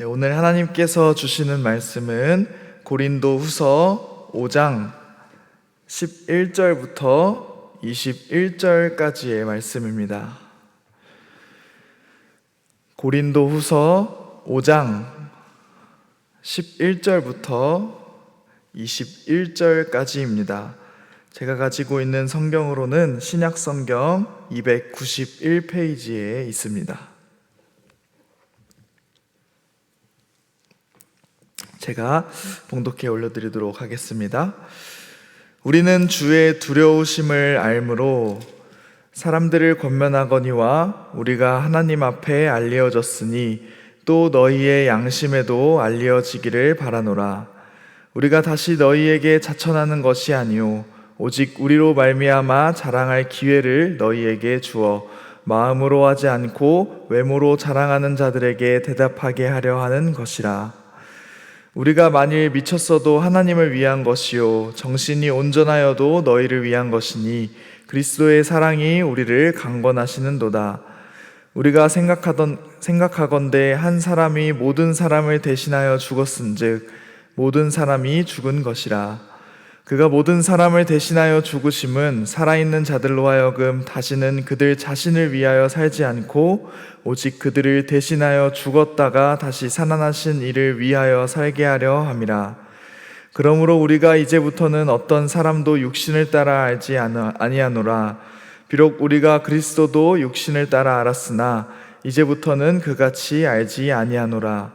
오늘 하나님께서 주시는 말씀은 고린도후서 5장 11절부터 21절까지의 말씀입니다. 고린도후서 5장 11절부터 21절까지입니다. 제가 가지고 있는 성경으로는 신약성경 291페이지에 있습니다. 제가 봉독해 올려드리도록 하겠습니다. 우리는 주의 두려우심을 알므로 사람들을 권면하거니와 우리가 하나님 앞에 알려졌으니 또 너희의 양심에도 알려지기를 바라노라. 우리가 다시 너희에게 자천하는 것이 아니요 오직 우리로 말미암아 자랑할 기회를 너희에게 주어 마음으로 하지 않고 외모로 자랑하는 자들에게 대답하게 하려 하는 것이라. 우리가 만일 미쳤어도 하나님을 위한 것이요 정신이 온전하여도 너희를 위한 것이니 그리스도의 사랑이 우리를 강권하시는도다. 우리가 생각하건대 한 사람이 모든 사람을 대신하여 죽었은즉 모든 사람이 죽은 것이라. 그가 모든 사람을 대신하여 죽으심은 살아있는 자들로 하여금 다시는 그들 자신을 위하여 살지 않고 오직 그들을 대신하여 죽었다가 다시 살아나신 이를 위하여 살게 하려 함이라. 그러므로 우리가 이제부터는 어떤 사람도 육신을 따라 알지 아니하노라. 비록 우리가 그리스도도 육신을 따라 알았으나 이제부터는 그같이 알지 아니하노라.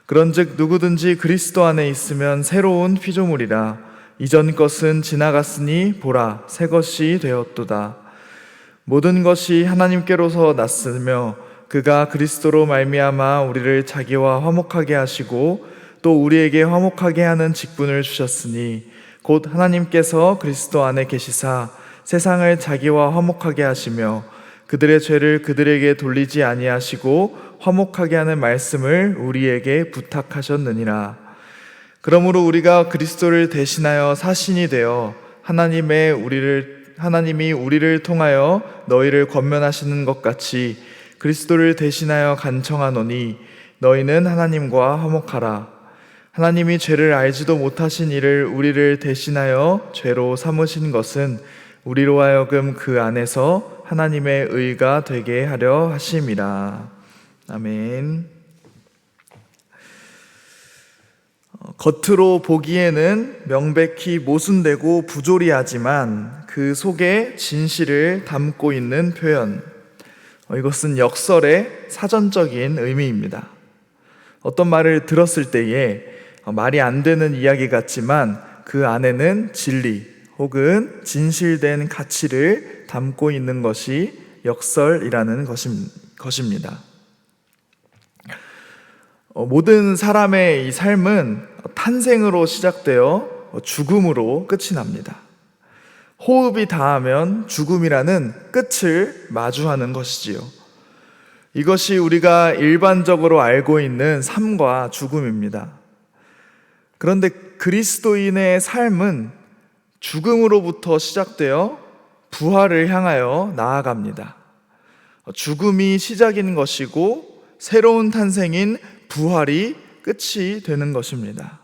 그런즉 누구든지 그리스도 안에 있으면 새로운 피조물이라. 이전 것은 지나갔으니 보라 새 것이 되었도다. 모든 것이 하나님께로서 났으며 그가 그리스도로 말미암아 우리를 자기와 화목하게 하시고 또 우리에게 화목하게 하는 직분을 주셨으니 곧 하나님께서 그리스도 안에 계시사 세상을 자기와 화목하게 하시며 그들의 죄를 그들에게 돌리지 아니하시고 화목하게 하는 말씀을 우리에게 부탁하셨느니라. 그러므로 우리가 그리스도를 대신하여 사신이 되어 하나님이 우리를 통하여 너희를 권면하시는 것 같이 그리스도를 대신하여 간청하노니 너희는 하나님과 화목하라. 하나님이 죄를 알지도 못하신 이를 우리를 대신하여 죄로 삼으신 것은 우리로 하여금 그 안에서 하나님의 의가 되게 하려 하심이라. 아멘. 겉으로 보기에는 명백히 모순되고 부조리하지만 그 속에 진실을 담고 있는 표현, 이것은 역설의 사전적인 의미입니다. 어떤 말을 들었을 때에 말이 안 되는 이야기 같지만 그 안에는 진리 혹은 진실된 가치를 담고 있는 것이 역설이라는 것입니다. 모든 사람의 이 삶은 탄생으로 시작되어 죽음으로 끝이 납니다. 호흡이 닿으면 죽음이라는 끝을 마주하는 것이지요. 이것이 우리가 일반적으로 알고 있는 삶과 죽음입니다. 그런데 그리스도인의 삶은 죽음으로부터 시작되어 부활을 향하여 나아갑니다. 죽음이 시작인 것이고 새로운 탄생인 부활이 끝이 되는 것입니다.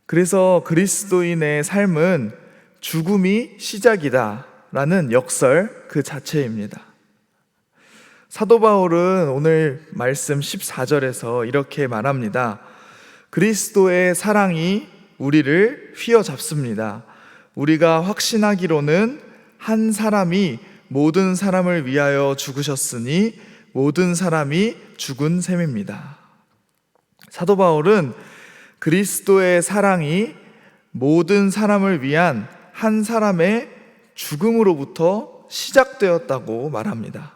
그래서 그리스도인의 삶은 죽음이 시작이다 라는 역설 그 자체입니다. 사도 바울은 오늘 말씀 14절에서 이렇게 말합니다. 그리스도의 사랑이 우리를 휘어잡습니다. 우리가 확신하기로는 한 사람이 모든 사람을 위하여 죽으셨으니 모든 사람이 죽은 셈입니다. 사도 바울은 그리스도의 사랑이 모든 사람을 위한 한 사람의 죽음으로부터 시작되었다고 말합니다.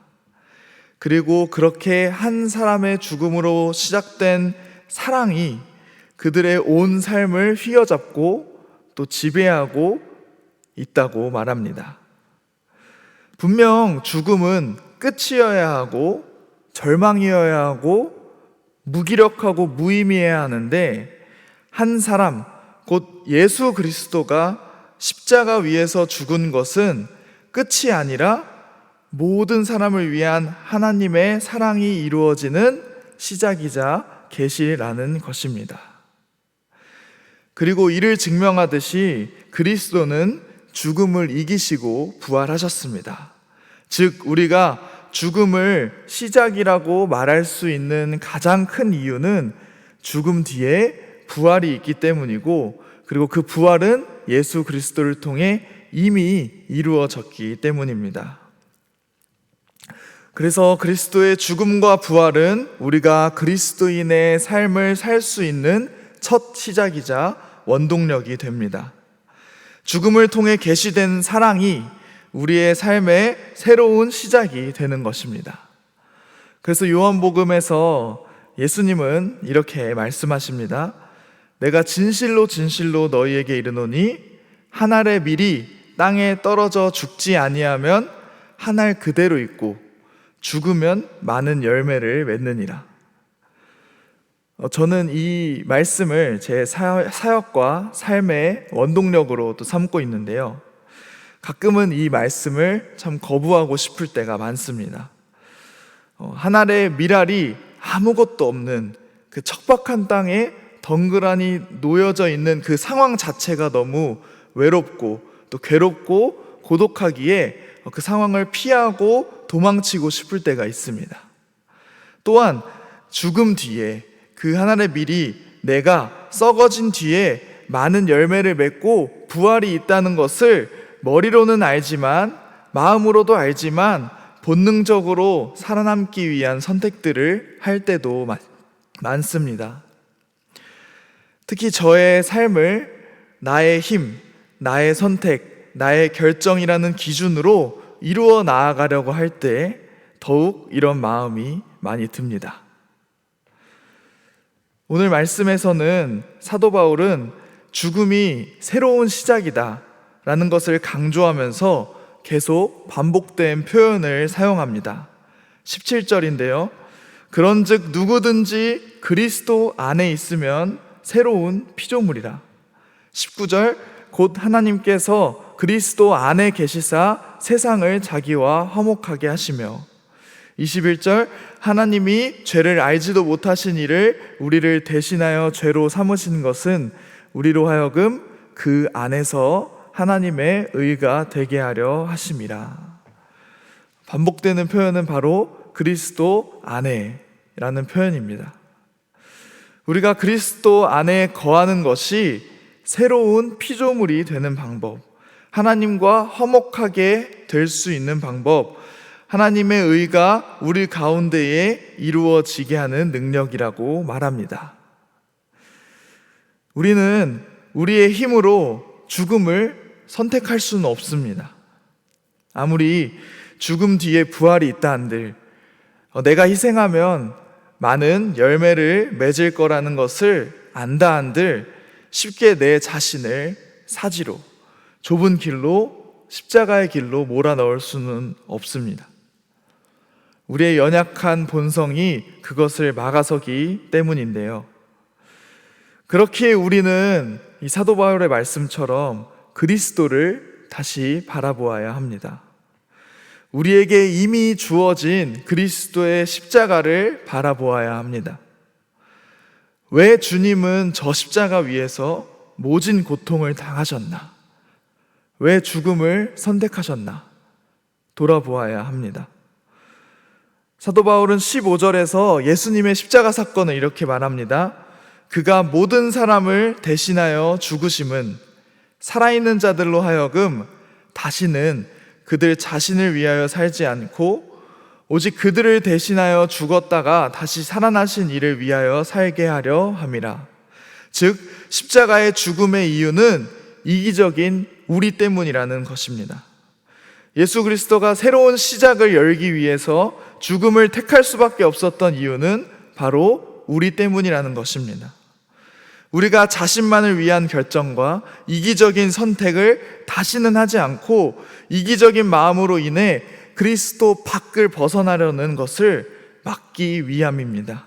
그리고 그렇게 한 사람의 죽음으로 시작된 사랑이 그들의 온 삶을 휘어잡고 또 지배하고 있다고 말합니다. 분명 죽음은 끝이어야 하고 절망이어야 하고 무기력하고 무의미해야 하는데 한 사람, 곧 예수 그리스도가 십자가 위에서 죽은 것은 끝이 아니라 모든 사람을 위한 하나님의 사랑이 이루어지는 시작이자 계시라는 것입니다. 그리고 이를 증명하듯이 그리스도는 죽음을 이기시고 부활하셨습니다. 즉 우리가 죽음을 시작이라고 말할 수 있는 가장 큰 이유는 죽음 뒤에 부활이 있기 때문이고, 그리고 그 부활은 예수 그리스도를 통해 이미 이루어졌기 때문입니다. 그래서 그리스도의 죽음과 부활은 우리가 그리스도인의 삶을 살 수 있는 첫 시작이자 원동력이 됩니다. 죽음을 통해 계시된 사랑이 우리의 삶의 새로운 시작이 되는 것입니다. 그래서 요한복음에서 예수님은 이렇게 말씀하십니다. 내가 진실로 진실로 너희에게 이르노니 한 알의 밀이 땅에 떨어져 죽지 아니하면 한 알 그대로 있고 죽으면 많은 열매를 맺느니라. 저는 이 말씀을 제 사역과 삶의 원동력으로 또 삼고 있는데요. 가끔은 이 말씀을 참 거부하고 싶을 때가 많습니다. 한 알의 밀알이 아무것도 없는 그 척박한 땅에 덩그러니 놓여져 있는 그 상황 자체가 너무 외롭고 또 괴롭고 고독하기에 그 상황을 피하고 도망치고 싶을 때가 있습니다. 또한 죽음 뒤에 그 한 알의 밀이 내가 썩어진 뒤에 많은 열매를 맺고 부활이 있다는 것을 머리로는 알지만, 마음으로도 알지만 본능적으로 살아남기 위한 선택들을 할 때도 많습니다. 특히 저의 삶을 나의 힘, 나의 선택, 나의 결정이라는 기준으로 이루어 나아가려고 할 때 더욱 이런 마음이 많이 듭니다. 오늘 말씀에서는 사도 바울은 죽음이 새로운 시작이다 라는 것을 강조하면서 계속 반복된 표현을 사용합니다. 17절인데요. 그런즉 누구든지 그리스도 안에 있으면 새로운 피조물이라. 19절 곧 하나님께서 그리스도 안에 계시사 세상을 자기와 화목하게 하시며, 21절 하나님이 죄를 알지도 못하신 이를 우리를 대신하여 죄로 삼으신 것은 우리로 하여금 그 안에서 하나님의 의가 되게 하려 하심이라. 반복되는 표현은 바로 그리스도 안에라는 표현입니다. 우리가 그리스도 안에 거하는 것이 새로운 피조물이 되는 방법, 하나님과 화목하게 될 수 있는 방법, 하나님의 의가 우리 가운데에 이루어지게 하는 능력이라고 말합니다. 우리는 우리의 힘으로 죽음을 선택할 수는 없습니다. 아무리 죽음 뒤에 부활이 있다 한들 내가 희생하면 많은 열매를 맺을 거라는 것을 안다 한들 쉽게 내 자신을 사지로 좁은 길로, 십자가의 길로 몰아넣을 수는 없습니다. 우리의 연약한 본성이 그것을 막아서기 때문인데요. 그렇기에 우리는 이 사도 바울의 말씀처럼 그리스도를 다시 바라보아야 합니다. 우리에게 이미 주어진 그리스도의 십자가를 바라보아야 합니다. 왜 주님은 저 십자가 위에서 모진 고통을 당하셨나? 왜 죽음을 선택하셨나? 돌아보아야 합니다. 사도 바울은 15절에서 예수님의 십자가 사건을 이렇게 말합니다. 그가 모든 사람을 대신하여 죽으심은 살아있는 자들로 하여금 다시는 그들 자신을 위하여 살지 않고 오직 그들을 대신하여 죽었다가 다시 살아나신 이를 위하여 살게 하려 함이라. 즉 십자가의 죽음의 이유는 이기적인 우리 때문이라는 것입니다. 예수 그리스도가 새로운 시작을 열기 위해서 죽음을 택할 수밖에 없었던 이유는 바로 우리 때문이라는 것입니다. 우리가 자신만을 위한 결정과 이기적인 선택을 다시는 하지 않고 이기적인 마음으로 인해 그리스도 밖을 벗어나려는 것을 막기 위함입니다.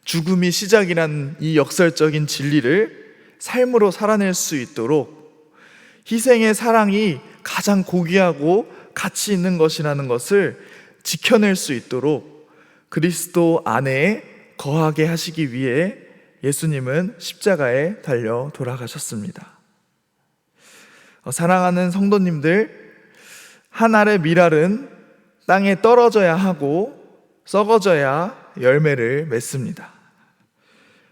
죽음이 시작이란 이 역설적인 진리를 삶으로 살아낼 수 있도록 희생의 사랑이 가장 고귀하고 가치 있는 것이라는 것을 지켜낼 수 있도록 그리스도 안에 거하게 하시기 위해 예수님은 십자가에 달려 돌아가셨습니다. 사랑하는 성도님들, 한 알의 밀알은 땅에 떨어져야 하고 썩어져야 열매를 맺습니다.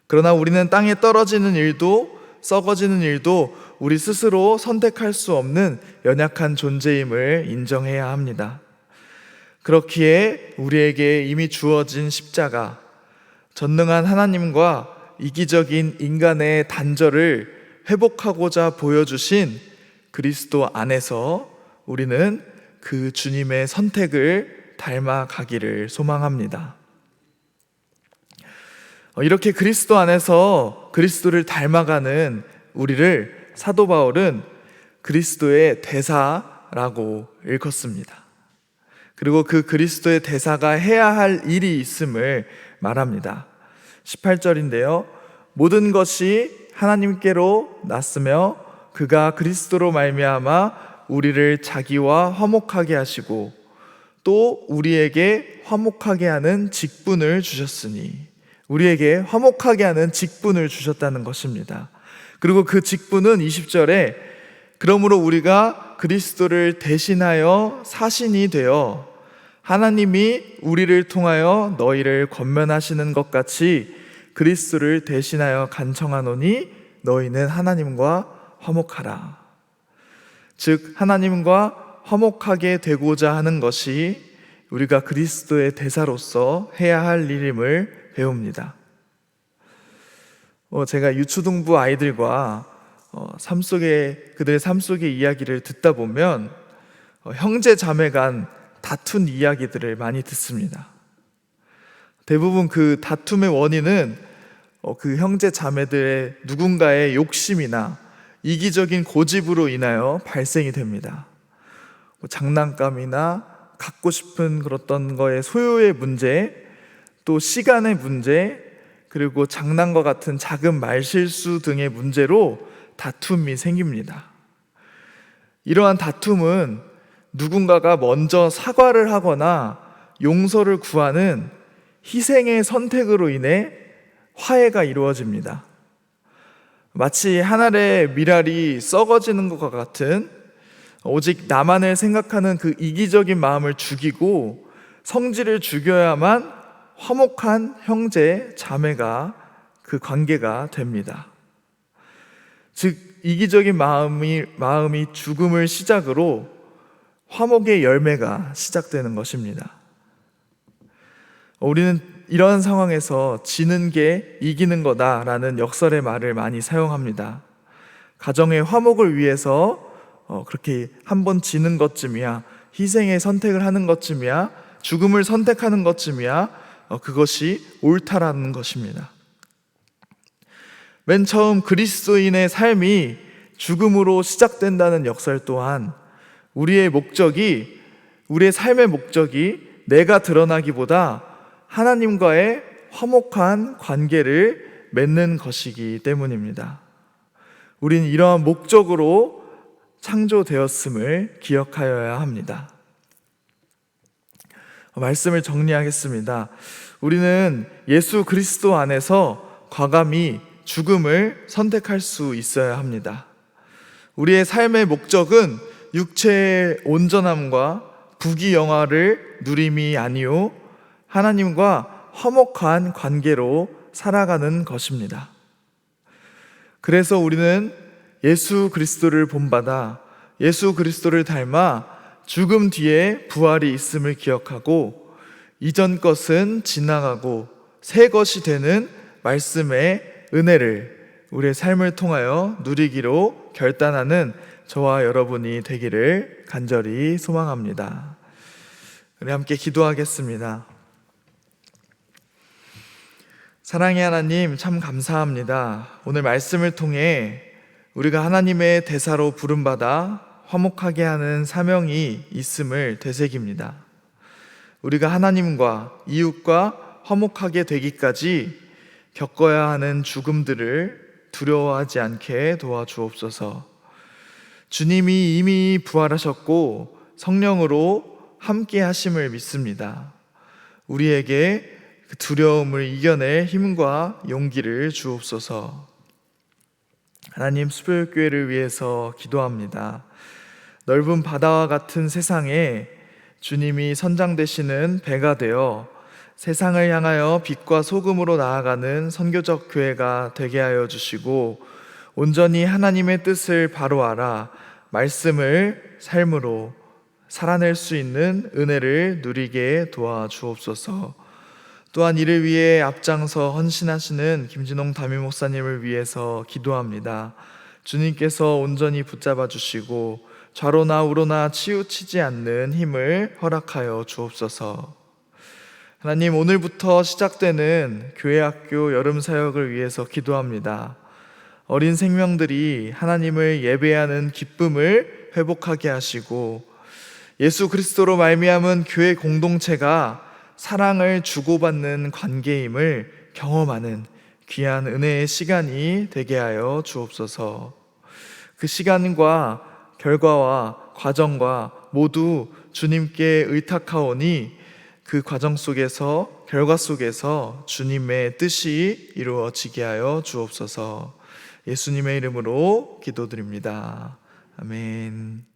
그러나 우리는 땅에 떨어지는 일도 썩어지는 일도 우리 스스로 선택할 수 없는 연약한 존재임을 인정해야 합니다. 그렇기에 우리에게 이미 주어진 십자가, 전능한 하나님과 이기적인 인간의 단절을 회복하고자 보여주신 그리스도 안에서 우리는 그 주님의 선택을 닮아가기를 소망합니다. 이렇게 그리스도 안에서 그리스도를 닮아가는 우리를 사도 바울은 그리스도의 대사라고 일컫습니다. 그리고 그 그리스도의 대사가 해야 할 일이 있음을 말합니다. 18절인데요. 모든 것이 하나님께로 났으며 그가 그리스도로 말미암아 우리를 자기와 화목하게 하시고 또 우리에게 화목하게 하는 직분을 주셨으니, 우리에게 화목하게 하는 직분을 주셨다는 것입니다. 그리고 그 직분은 20절에 그러므로 우리가 그리스도를 대신하여 사신이 되어 하나님이 우리를 통하여 너희를 권면하시는 것 같이 그리스도를 대신하여 간청하노니 너희는 하나님과 화목하라. 즉 하나님과 화목하게 되고자 하는 것이 우리가 그리스도의 대사로서 해야 할 일임을 배웁니다. 제가 유초등부 아이들과 그들의 삶 속의 이야기를 듣다 보면 형제 자매 간 다툰 이야기들을 많이 듣습니다. 대부분 그 다툼의 원인은 그 형제 자매들의 누군가의 욕심이나 이기적인 고집으로 인하여 발생이 됩니다. 장난감이나 갖고 싶은 그런 거의 소유의 문제, 또 시간의 문제, 그리고 장난과 같은 작은 말실수 등의 문제로 다툼이 생깁니다. 이러한 다툼은 누군가가 먼저 사과를 하거나 용서를 구하는 희생의 선택으로 인해 화해가 이루어집니다. 마치 한 알의 밀알이 썩어지는 것과 같은, 오직 나만을 생각하는 그 이기적인 마음을 죽이고 성질을 죽여야만 화목한 형제, 자매가 그 관계가 됩니다. 즉 이기적인 마음이 죽음을 시작으로 화목의 열매가 시작되는 것입니다. 우리는 이런 상황에서 지는 게 이기는 거다라는 역설의 말을 많이 사용합니다. 가정의 화목을 위해서 그렇게 한번 지는 것쯤이야, 희생의 선택을 하는 것쯤이야, 죽음을 선택하는 것쯤이야, 그것이 옳다라는 것입니다. 맨 처음 그리스도인의 삶이 죽음으로 시작된다는 역설 또한 우리의 삶의 목적이 내가 드러나기보다 하나님과의 화목한 관계를 맺는 것이기 때문입니다. 우린 이러한 목적으로 창조되었음을 기억하여야 합니다. 말씀을 정리하겠습니다. 우리는 예수 그리스도 안에서 과감히 죽음을 선택할 수 있어야 합니다. 우리의 삶의 목적은 육체의 온전함과 부귀영화를 누림이 아니요 하나님과 화목한 관계로 살아가는 것입니다. 그래서 우리는 예수 그리스도를 본받아 예수 그리스도를 닮아 죽음 뒤에 부활이 있음을 기억하고 이전 것은 지나가고 새 것이 되는 말씀의 은혜를 우리의 삶을 통하여 누리기로 결단하는 저와 여러분이 되기를 간절히 소망합니다. 우리 함께 기도하겠습니다. 사랑의 하나님, 참 감사합니다. 오늘 말씀을 통해 우리가 하나님의 대사로 부름받아 화목하게 하는 사명이 있음을 되새깁니다. 우리가 하나님과 이웃과 화목하게 되기까지 겪어야 하는 죽음들을 두려워하지 않게 도와주옵소서. 주님이 이미 부활하셨고 성령으로 함께 하심을 믿습니다. 우리에게 그 두려움을 이겨낼 힘과 용기를 주옵소서. 하나님, 수표교회를 위해서 기도합니다. 넓은 바다와 같은 세상에 주님이 선장되시는 배가 되어 세상을 향하여 빛과 소금으로 나아가는 선교적 교회가 되게 하여 주시고, 온전히 하나님의 뜻을 바로 알아 말씀을 삶으로 살아낼 수 있는 은혜를 누리게 도와주옵소서. 또한 이를 위해 앞장서 헌신하시는 김진홍 담임 목사님을 위해서 기도합니다. 주님께서 온전히 붙잡아 주시고 좌로나 우로나 치우치지 않는 힘을 허락하여 주옵소서. 하나님, 오늘부터 시작되는 교회학교 여름사역을 위해서 기도합니다. 어린 생명들이 하나님을 예배하는 기쁨을 회복하게 하시고, 예수 그리스도로 말미암은 교회 공동체가 사랑을 주고받는 관계임을 경험하는 귀한 은혜의 시간이 되게 하여 주옵소서. 그 시간과 결과와 과정과 모두 주님께 의탁하오니 그 과정 속에서, 결과 속에서 주님의 뜻이 이루어지게 하여 주옵소서. 예수님의 이름으로 기도드립니다. 아멘.